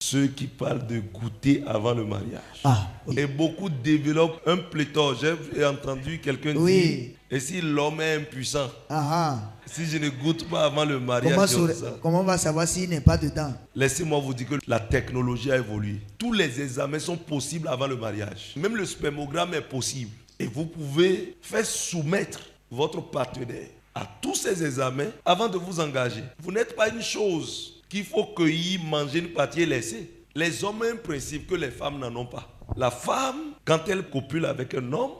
Ceux qui parlent de goûter avant le mariage. Oui. Et beaucoup développent un pléthore. J'ai entendu quelqu'un dire, et si l'homme est impuissant, si je ne goûte pas avant le mariage, comment on va savoir s'il n'est pas dedans? Laissez-moi vous dire que la technologie a évolué. Tous les examens sont possibles avant le mariage. Même le spermogramme est possible. Et vous pouvez faire soumettre votre partenaire à tous ces examens avant de vous engager. Vous n'êtes pas une chose qu'il faut cueillir, manger une partie et laisser. Les hommes ont un principe que les femmes n'en ont pas. La femme, quand elle copule avec un homme,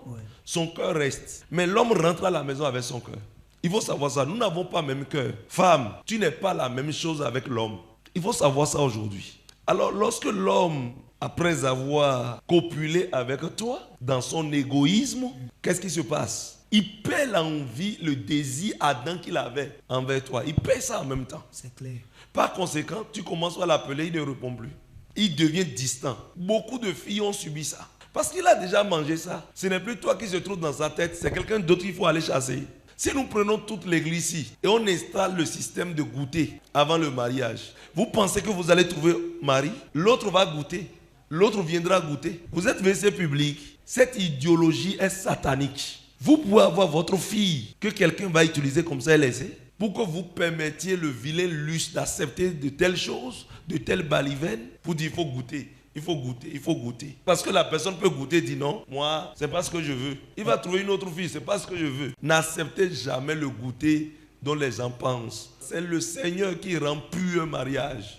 son cœur reste. Mais l'homme rentre à la maison avec son cœur. Il faut savoir ça. Nous n'avons pas le même cœur. Femme, tu n'es pas la même chose avec l'homme. Il faut savoir ça aujourd'hui. Alors, lorsque l'homme, après avoir copulé avec toi, dans son égoïsme, qu'est-ce qui se passe? Il perd l'envie, le désir ardent qu'il avait envers toi. Il perd ça en même temps. C'est clair. Par conséquent, tu commences à l'appeler, il ne répond plus. Il devient distant. Beaucoup de filles ont subi ça. Parce qu'il a déjà mangé ça. Ce n'est plus toi qui se trouve dans sa tête, c'est quelqu'un d'autre qu'il faut aller chasser. Si nous prenons toute l'église ici et on installe le système de goûter avant le mariage, vous pensez que vous allez trouver Marie? L'autre va goûter. L'autre viendra goûter. Vous êtes WC public. Cette idéologie est satanique. Vous pouvez avoir votre fille que quelqu'un va utiliser comme ça et laisser pour que vous permettiez le vilain luxe d'accepter de telles choses, de telles balivernes, pour dire il faut goûter, il faut goûter, il faut goûter. Parce que la personne peut goûter et dire non, moi, c'est pas ce que je veux. Il va trouver une autre fille, c'est pas ce que je veux. N'acceptez jamais le goûter dont les gens pensent. C'est le Seigneur qui rend pur un mariage.